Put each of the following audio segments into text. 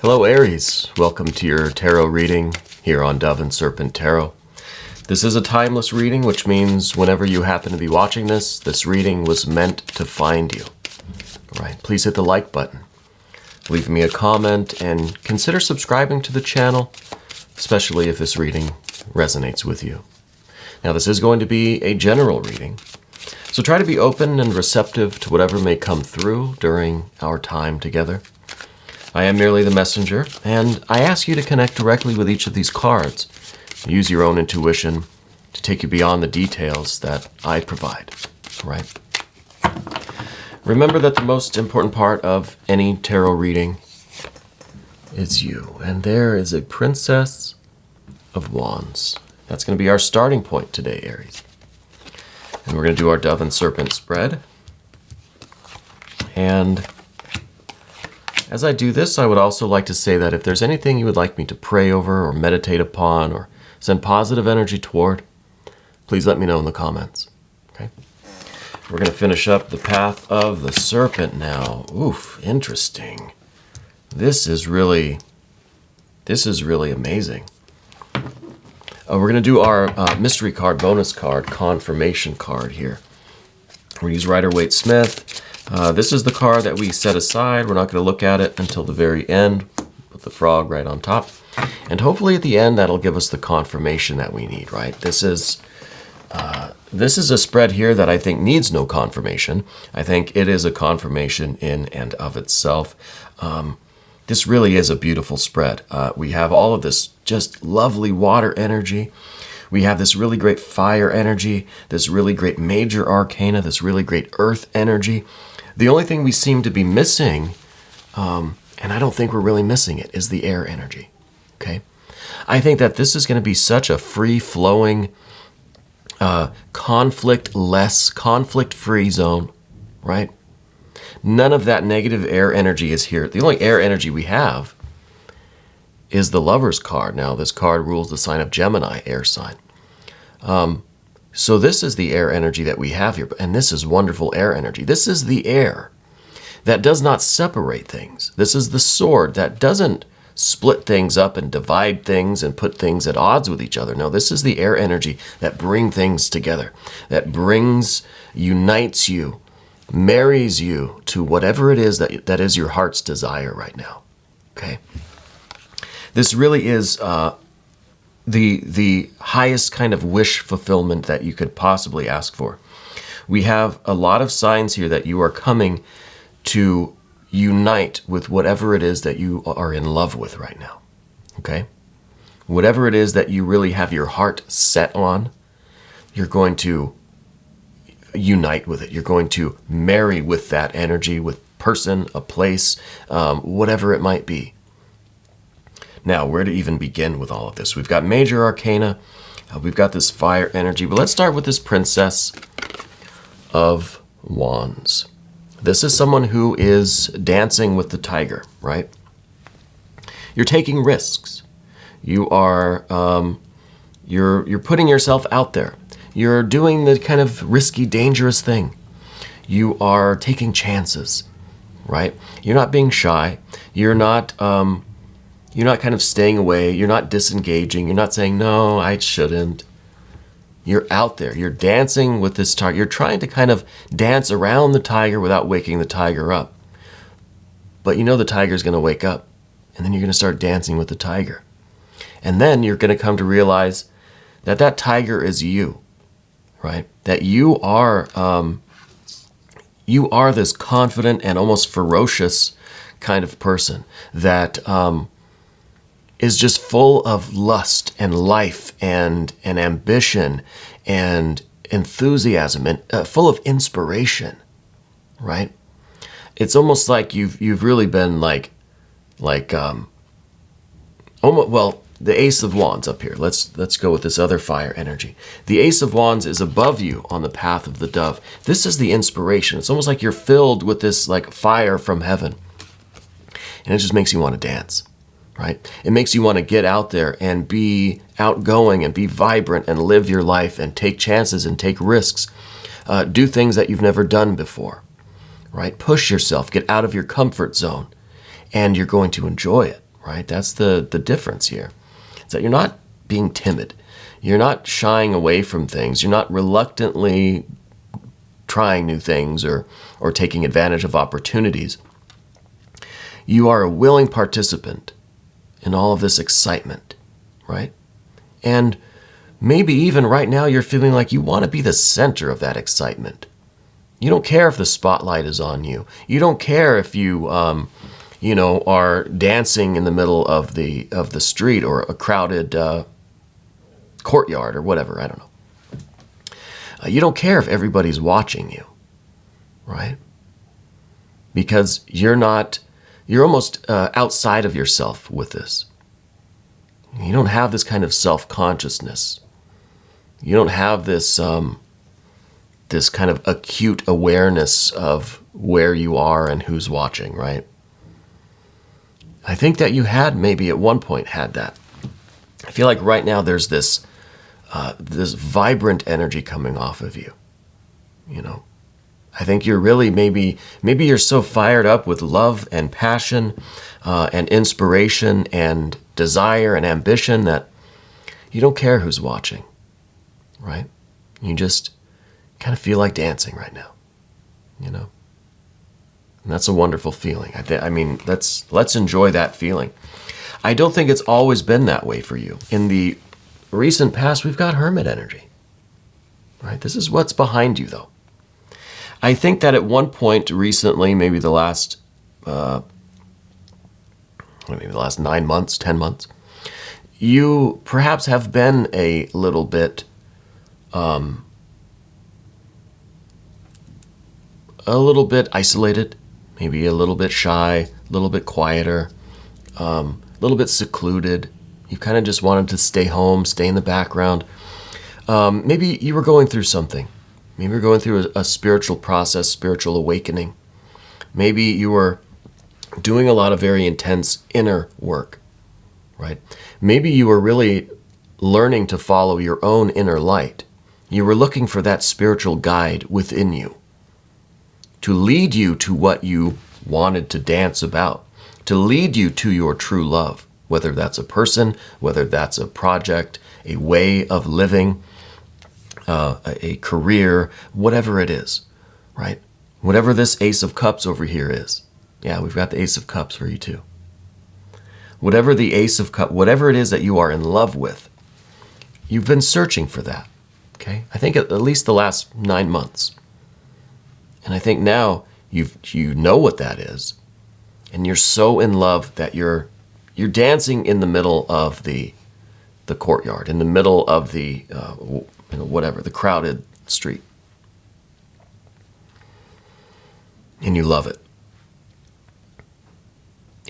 Hello Aries, welcome to your tarot reading here on Dove and Serpent Tarot. This is a timeless reading, which means whenever you happen to be watching this reading was meant to find you. All right, please hit the like button, leave me a comment, and consider subscribing to the channel, especially if this reading resonates with you. Now this is going to be a general reading, so try to be open and receptive to whatever may come through during our time together. I am merely the messenger, and I ask you to connect directly with each of these cards. Use your own intuition to take you beyond the details that I provide, right? Remember that the most important part of any tarot reading is you, and there is a Princess of Wands. That's going to be our starting point today, Aries. And we're going to do our Dove and Serpent spread. And as I do this, I would also like to say that if there's anything you would like me to pray over or meditate upon or send positive energy toward, please let me know in the comments. Okay? We're going to finish up the Path of the Serpent now. Oof, interesting. This is really amazing. We're going to do our mystery card, bonus card, confirmation card here. We'll use Rider-Waite-Smith. This is the card that we set aside. We're not going to look at it until the very end. Put the frog right on top. And hopefully at the end, that'll give us the confirmation that we need, right? This is a spread here that I think needs no confirmation. I think it is a confirmation in and of itself. This really is a beautiful spread. We have all of this just lovely water energy. We have this really great fire energy, this really great major arcana, this really great earth energy. The only thing we seem to be missing, and I don't think we're really missing it, is the air energy, okay? I think that this is going to be such a free-flowing, conflict-free zone, right? None of that negative air energy is here. The only air energy we have is the Lover's card. Now, this card rules the sign of Gemini, air sign. So this is the air energy that we have here, and this is wonderful air energy. This is the air that does not separate things. This is the sword that doesn't split things up and divide things and put things at odds with each other. No, this is the air energy that brings things together, that unites you, marries you to whatever it is that is your heart's desire right now, okay? This really is the highest kind of wish fulfillment that you could possibly ask for. We have a lot of signs here that you are coming to unite with whatever it is that you are in love with right now, okay? Whatever it is that you really have your heart set on, you're going to unite with it. You're going to marry with that energy, with person, a place, whatever it might be. Now, where to even begin with all of this? We've got major arcana, we've got this fire energy, but let's start with this Princess of Wands. This is someone who is dancing with the tiger, right? You're taking risks. You are, you're putting yourself out there. You're doing the kind of risky, dangerous thing. You are taking chances, right? You're not being shy. You're not kind of staying away. You're not disengaging. You're not saying, no, I shouldn't. You're out there. You're dancing with this tiger. You're trying to kind of dance around the tiger without waking the tiger up. But you know the tiger's going to wake up, and then you're going to start dancing with the tiger. And then you're going to come to realize that that tiger is you, right? That you are this confident and almost ferocious kind of person that is just full of lust and life and ambition and enthusiasm and full of inspiration, right? It's almost like you've really been like almost, well, the Ace of Wands up here. Let's go with this other fire energy. The Ace of Wands is above you on the path of the dove. This is the inspiration. It's almost like you're filled with this like fire from heaven, and it just makes you want to dance. Right? It makes you want to get out there and be outgoing and be vibrant and live your life and take chances and take risks. Do things that you've never done before, right? Push yourself, get out of your comfort zone, and you're going to enjoy it. right? That's the difference here. It's that you're not being timid. You're not shying away from things. You're not reluctantly trying new things or taking advantage of opportunities. You are a willing participant in all of this excitement, right? And maybe even right now you're feeling like you want to be the center of that excitement. You don't care if the spotlight is on you. You don't care if you, are dancing in the middle of the street or a crowded courtyard or whatever. I don't know. You don't care if everybody's watching you, right? Because you're almost outside of yourself with this. You don't have this kind of self-consciousness. You don't have this this kind of acute awareness of where you are and who's watching, right? I think that you had maybe at one point had that. I feel like right now there's this vibrant energy coming off of you. I think you're really maybe you're so fired up with love and passion and inspiration and desire and ambition that you don't care who's watching, right? You just kind of feel like dancing right now, And that's a wonderful feeling. Let's enjoy that feeling. I don't think it's always been that way for you. In the recent past, we've got hermit energy, right? This is what's behind you, though. I think that at one point recently, maybe the last 9 months, 10 months, you perhaps have been a little bit isolated, maybe a little bit shy, a little bit quieter, a little bit secluded. You kind of just wanted to stay home, stay in the background. Maybe you were going through something. Maybe you're going through a spiritual process, spiritual awakening. Maybe you were doing a lot of very intense inner work, right? Maybe you were really learning to follow your own inner light. You were looking for that spiritual guide within you to lead you to what you wanted to dance about, to lead you to your true love, whether that's a person, whether that's a project, a way of living, a career, whatever it is, right? Whatever this Ace of Cups over here is. Yeah, we've got the Ace of Cups for you too. Whatever the Ace of Cups, whatever it is that you are in love with, you've been searching for that, okay? I think at least the last 9 months. And I think now you know what that is, and you're so in love that you're dancing in the middle of the courtyard, in the middle of the the crowded street, and you love it,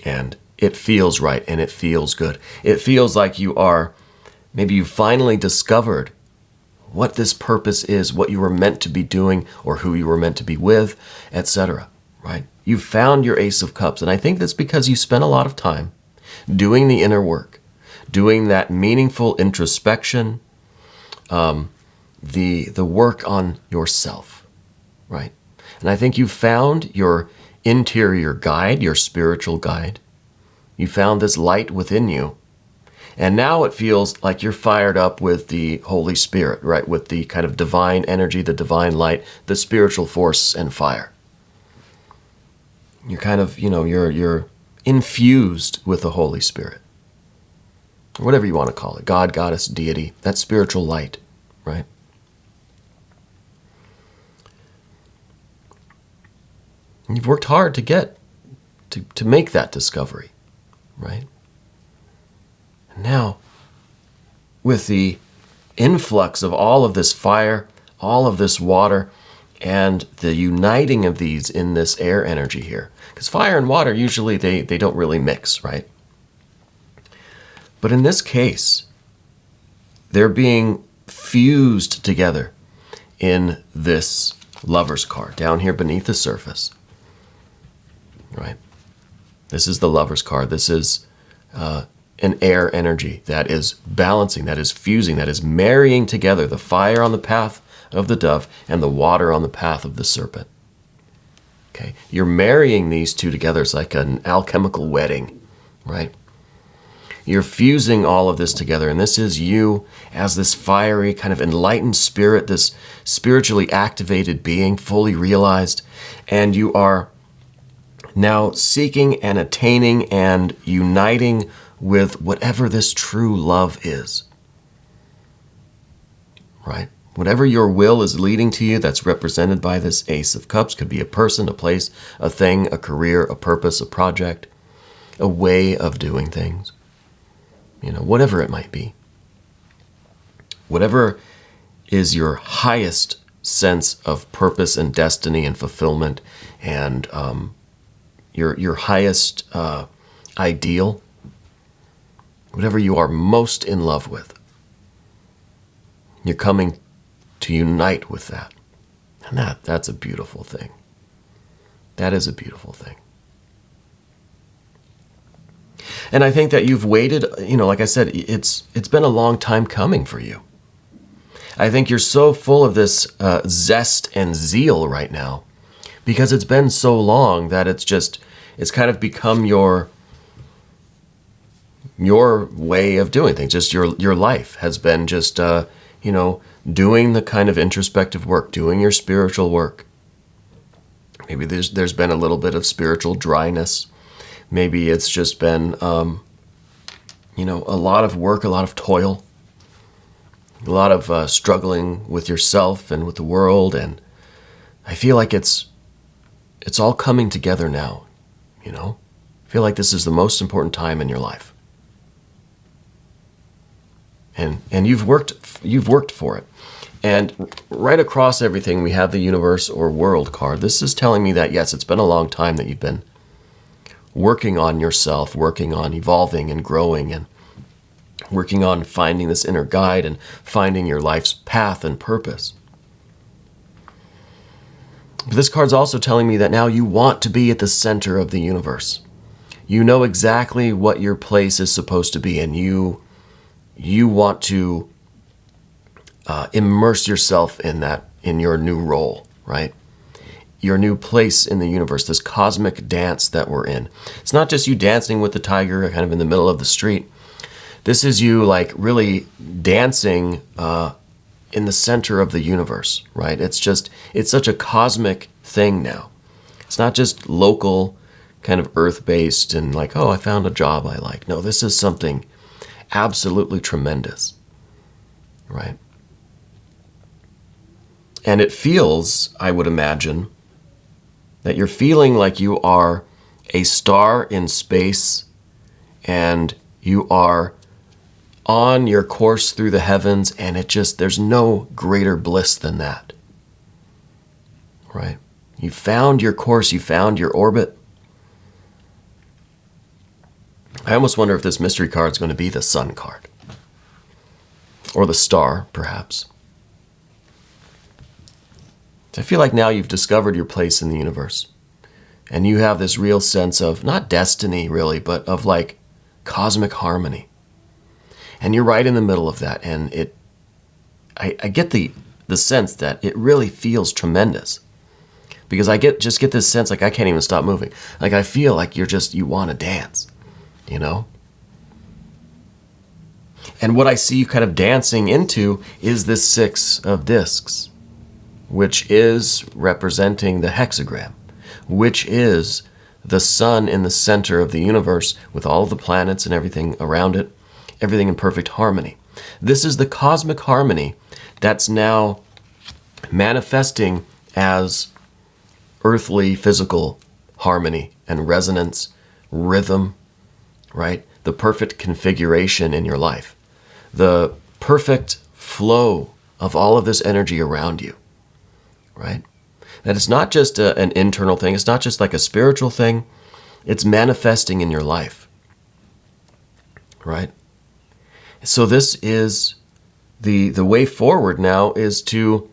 and it feels right, and it feels good. It feels like maybe you finally discovered what this purpose is, what you were meant to be doing, or who you were meant to be with, etc. Right? You found your Ace of Cups, and I think that's because you spent a lot of time doing the inner work, doing that meaningful introspection, the work on yourself, right? And I think you found your interior guide, your spiritual guide. You found this light within you. And now it feels like you're fired up with the Holy Spirit, right? With the kind of divine energy, the divine light, the spiritual force and fire. You're kind of, you're infused with the Holy Spirit. Or whatever you want to call it. God, goddess, deity, that spiritual light, right? And you've worked hard to make that discovery, right? Now, with the influx of all of this fire, all of this water, and the uniting of these in this air energy here, because fire and water, usually they don't really mix, right? But in this case, they're being fused together in this Lover's card, down here beneath the surface, right? This is the Lover's card. This is an air energy that is balancing, that is fusing, that is marrying together the fire on the path of the dove and the water on the path of the serpent. Okay, you're marrying these two together. It's like an alchemical wedding, right? You're fusing all of this together, and this is you as this fiery, kind of enlightened spirit, this spiritually activated being, fully realized, and you are now seeking and attaining and uniting with whatever this true love is. Right? Whatever your will is leading to you, that's represented by this Ace of Cups. Could be a person, a place, a thing, a career, a purpose, a project, a way of doing things. Whatever it might be. Whatever is your highest sense of purpose and destiny and fulfillment and your highest ideal, whatever you are most in love with, you're coming to unite with that. And that's a beautiful thing. That is a beautiful thing. And I think that you've waited, like I said, it's been a long time coming for you. I think you're so full of this zest and zeal right now because it's been so long that it's kind of become your way of doing things. Just your life has been just, doing the kind of introspective work, doing your spiritual work. Maybe there's been a little bit of spiritual dryness. Maybe it's just been, a lot of work, a lot of toil, a lot of struggling with yourself and with the world. And I feel like it's all coming together now, I feel like this is the most important time in your life. And you've worked for it. And right across everything, we have the universe or world card. This is telling me that, yes, it's been a long time that you've been working on yourself, working on evolving and growing and working on finding this inner guide and finding your life's path and purpose. But this card's also telling me that now you want to be at the center of the universe. You know exactly what your place is supposed to be, and you want to immerse yourself in that, in your new role, right? Your new place in the universe, this cosmic dance that we're in. It's not just you dancing with the tiger kind of in the middle of the street. This is you like really dancing in the center of the universe, right? It's such a cosmic thing now. It's not just local, kind of earth-based and like, oh, I found a job I like. No, this is something absolutely tremendous, right? And it feels, I would imagine, that you're feeling like you are a star in space and you are on your course through the heavens, and there's no greater bliss than that, right? You found your course, you found your orbit. I almost wonder if this mystery card is going to be the sun card or the star, perhaps. I feel like now you've discovered your place in the universe, and you have this real sense of not destiny really, but of like cosmic harmony. And you're right in the middle of that, and I get the sense that it really feels tremendous, because I get this sense like I can't even stop moving. Like I feel like you want to dance, And what I see you kind of dancing into is this 6 of discs, which is representing the hexagram, which is the sun in the center of the universe with all the planets and everything around it, everything in perfect harmony. This is the cosmic harmony that's now manifesting as earthly physical harmony and resonance, rhythm, right? The perfect configuration in your life, the perfect flow of all of this energy around you, right? That it's not just an internal thing. It's not just like a spiritual thing. It's manifesting in your life, right? So this is the way forward now, is to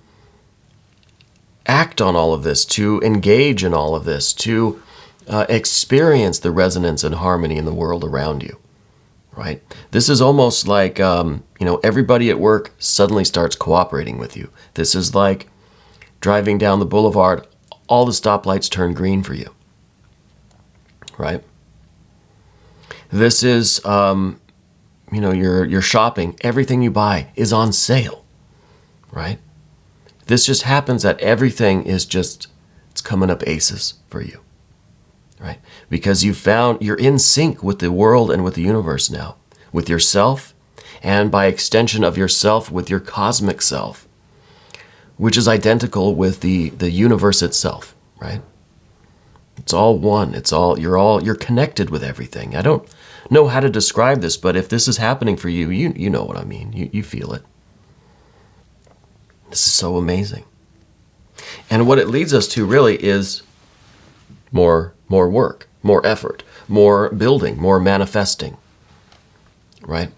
act on all of this, to engage in all of this, to experience the resonance and harmony in the world around you, right? This is almost like, everybody at work suddenly starts cooperating with you. This is like driving down the boulevard, all the stoplights turn green for you, right? This is, you're shopping, everything you buy is on sale, right? This just happens that everything is it's coming up aces for you, right? Because you're in sync with the world and with the universe now, with yourself, and by extension of yourself with your cosmic self, which is identical with the universe itself, right? It's all one. You're connected with everything. I don't know how to describe this, but if this is happening for you, you know what I mean. You feel it. This is so amazing. And what it leads us to really is more work, more effort, more building, more manifesting, right?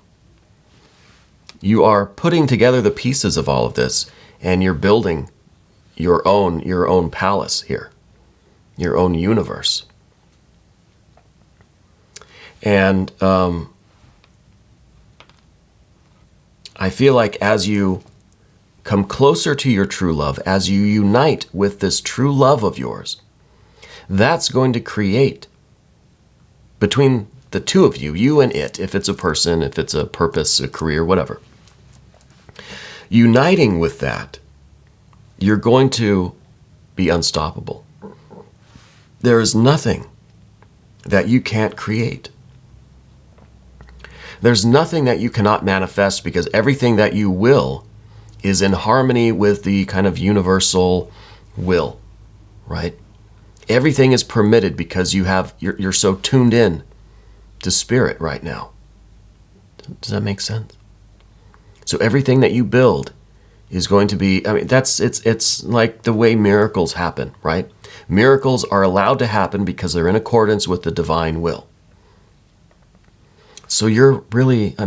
You are putting together the pieces of all of this, and you're building your own palace here, your own universe. And I feel like as you come closer to your true love, as you unite with this true love of yours, that's going to create, between the two of you, you and it, if it's a person, if it's a purpose, a career, whatever, uniting with that, you're going to be unstoppable. There is nothing that you can't create. There's nothing that you cannot manifest, because everything that you will is in harmony with the kind of universal will, right? Everything is permitted because you're so tuned in to spirit right now. Does that make sense? So everything that you build is going to be, it's like the way miracles happen, right? Miracles are allowed to happen because they're in accordance with the divine will. So you're really, I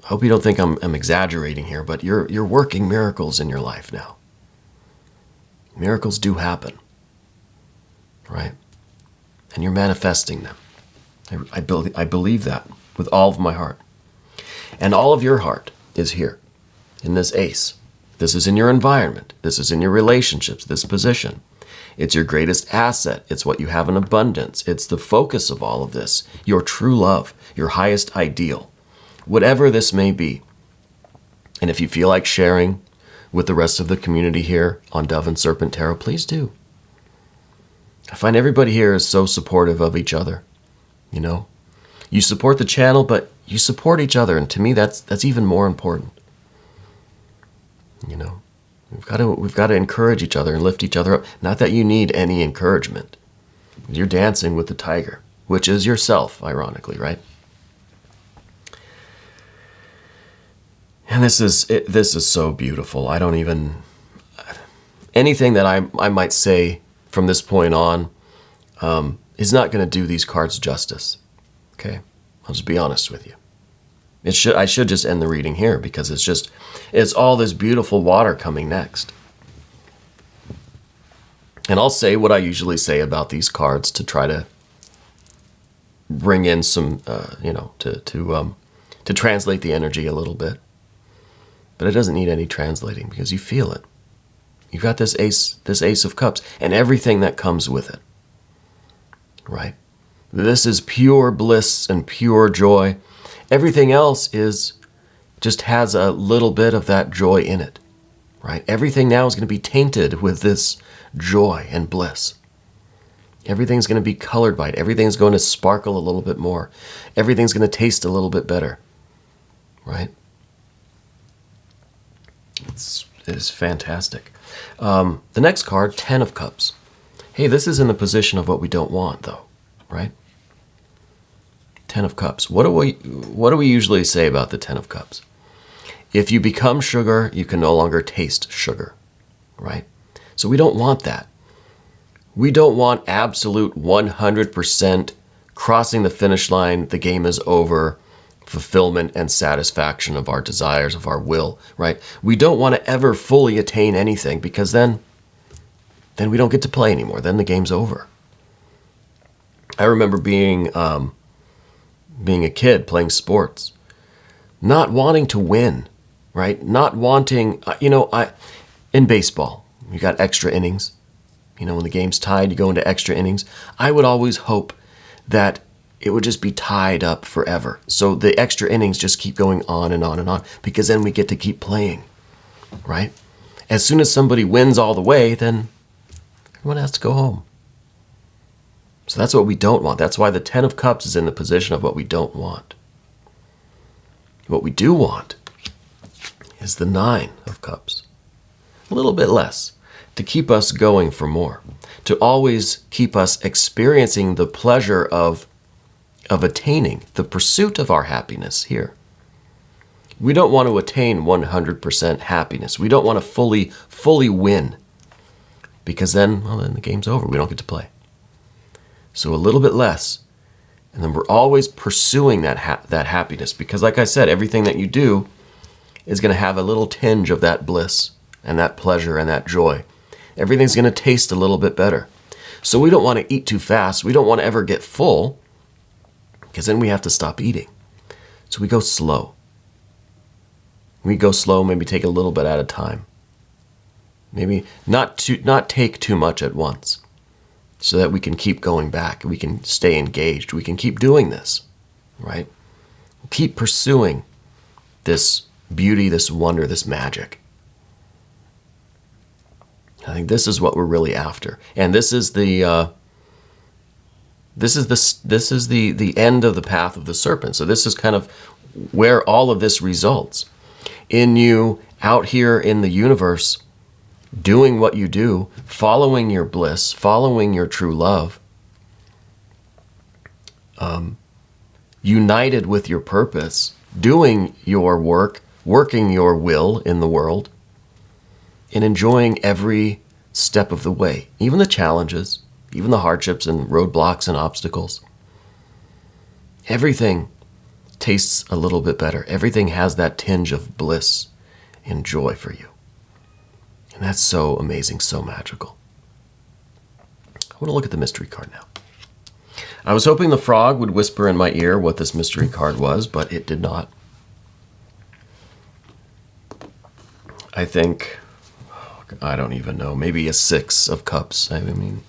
hope you don't think I'm exaggerating here, but you're working miracles in your life now. Miracles do happen, right? And you're manifesting them. I believe that with all of my heart. And all of your heart is here in this ace. This is in your environment. This is in your relationships, this position. It's your greatest asset. It's what you have in abundance. It's the focus of all of this, your true love, your highest ideal, whatever this may be. And if you feel like sharing with the rest of the community here on Dove and Serpent Tarot, please do. I find everybody here is so supportive of each other. You support the channel, but you support each other, and to me that's even more important. We've got to encourage each other and lift each other up. Not that you need any encouragement. You're dancing with the tiger, which is yourself, ironically, right? And this is so beautiful. I don't even, anything that I might say from this point on is not going to do these cards justice. Okay, I'll just be honest with you. I should just end the reading here, because it's all this beautiful water coming next. And I'll say what I usually say about these cards to try to bring in some, to translate the energy a little bit. But it doesn't need any translating, because you feel it. You've got this Ace of Cups and everything that comes with it, right? This is pure bliss and pure joy. Everything else just has a little bit of that joy in it, right? Everything now is going to be tainted with this joy and bliss. Everything's going to be colored by it. Everything's going to sparkle a little bit more. Everything's going to taste a little bit better, right? It is fantastic. The next card, 10 of Cups. Hey, this is in the position of what we don't want, though, right? 10 of Cups. What do we usually say about the 10 of Cups? If you become sugar, you can no longer taste sugar, right? So we don't want that. We don't want absolute 100% crossing the finish line, the game is over, fulfillment and satisfaction of our desires, of our will, right? We don't want to ever fully attain anything, because then we don't get to play anymore. Then the game's over. I remember being a kid playing sports, not wanting to win, right? Not wanting, in baseball, you got extra innings. When the game's tied, you go into extra innings. I would always hope that it would just be tied up forever. So the extra innings just keep going on and on and on, because then we get to keep playing, right? As soon as somebody wins all the way, then everyone has to go home. So that's what we don't want. That's why the Ten of Cups is in the position of what we don't want. What we do want is the Nine of Cups. A little bit less, to keep us going for more, to always keep us experiencing the pleasure of attaining the pursuit of our happiness here. We don't want to attain 100% happiness. We don't want to fully win, because then the game's over. We don't get to play. So a little bit less, and then we're always pursuing that happiness, because like I said, everything that you do is going to have a little tinge of that bliss and that pleasure and that joy. Everything's going to taste a little bit better. So we don't want to eat too fast. We don't want to ever get full, because then we have to stop eating. So we go slow. We go slow, maybe take a little bit at a time. Maybe not take too much at once, so that we can keep going back. We can stay engaged. We can keep doing this, right? Keep pursuing this beauty, this wonder, this magic. I think this is what we're really after, and this is the end of the path of the serpent. So this is kind of where all of this results in you out here in the universe, doing what you do, following your bliss, following your true love, united with your purpose, doing your work, working your will in the world, and enjoying every step of the way, even the challenges, even the hardships and roadblocks and obstacles. Everything tastes a little bit better. Everything has that tinge of bliss and joy for you. And that's so amazing, so magical. I want to look at the mystery card now. I was hoping the frog would whisper in my ear what this mystery card was, but it did not. I think, I don't even know, maybe a Six of Cups. I mean,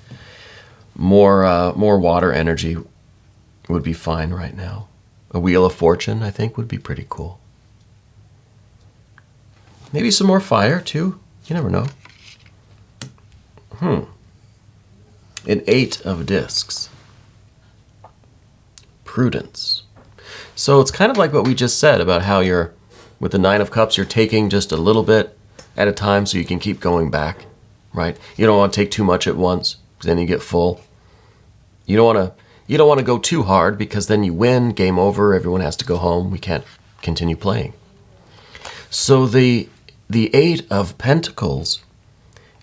more water energy would be fine right now. A Wheel of Fortune, I think, would be pretty cool. Maybe some more fire, too. You never know. An Eight of Discs. Prudence. So it's kind of like what we just said about how you're, with the Nine of Cups, you're taking just a little bit at a time so you can keep going back, right? You don't want to take too much at once, because then you get full. You don't want to go too hard, because then you win, game over, everyone has to go home. We can't continue playing. So the Eight of Pentacles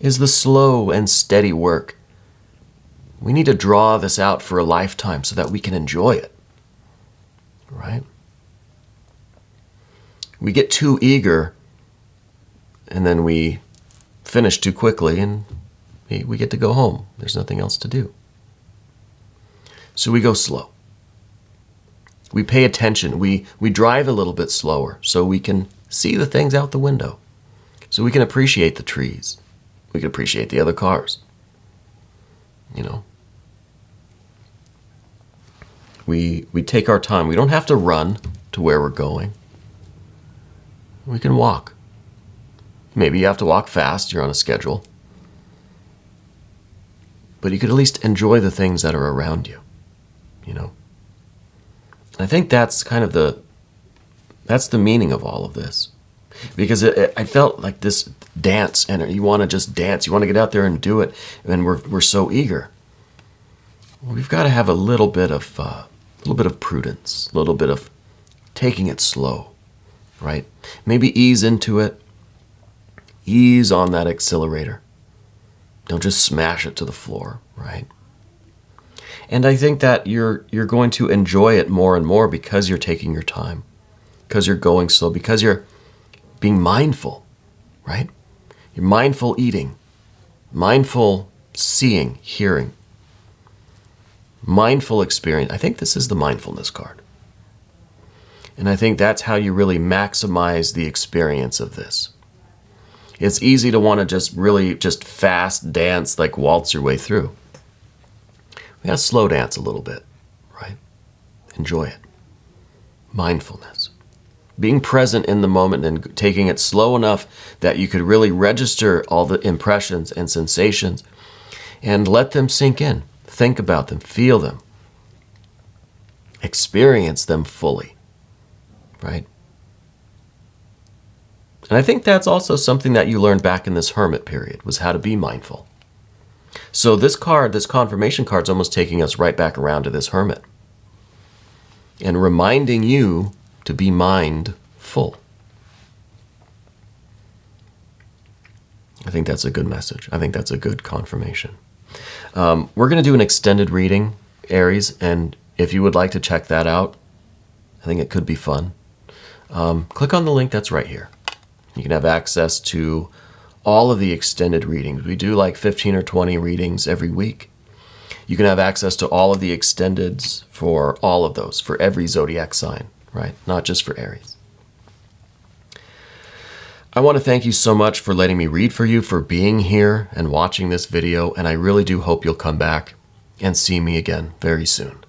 is the slow and steady work. We need to draw this out for a lifetime so that we can enjoy it, right? We get too eager, and then we finish too quickly, and we get to go home. There's nothing else to do. So we go slow. We pay attention. We drive a little bit slower so we can see the things out the window, so we can appreciate the trees. We can appreciate the other cars. You know, we take our time. We don't have to run to where we're going. We can walk. Maybe you have to walk fast. You're on a schedule. But you could at least enjoy the things that are around you, you know. I think that's kind of that's the meaning of all of this. Because I felt like this dance, and you want to just dance. You want to get out there and do it, and we're so eager. We've got to have a little bit of prudence, a little bit of taking it slow, right? Maybe ease into it. Ease on that accelerator. Don't just smash it to the floor, right? And I think that you're going to enjoy it more and more because you're taking your time, because you're going slow, because you're being mindful, right? You're mindful eating, mindful seeing, hearing, mindful experience. I think this is the mindfulness card. And I think that's how you really maximize the experience of this. It's easy to want to just fast dance, like waltz your way through. We got to slow dance a little bit, right? Enjoy it. Mindfulness. Being present in the moment and taking it slow enough that you could really register all the impressions and sensations and let them sink in. Think about them, feel them, experience them fully, right? And I think that's also something that you learned back in this hermit period, was how to be mindful. So this card, this confirmation card, is almost taking us right back around to this hermit and reminding you to be mindful. I think that's a good message. I think that's a good confirmation. We're going to do an extended reading, Aries, and if you would like to check that out, I think it could be fun. Click on the link that's right here. You can have access to all of the extended readings. We do like 15 or 20 readings every week. You can have access to all of the extendeds for all of those, for every zodiac sign, right? Not just for Aries. I want to thank you so much for letting me read for you, for being here and watching this video, and I really do hope you'll come back and see me again very soon.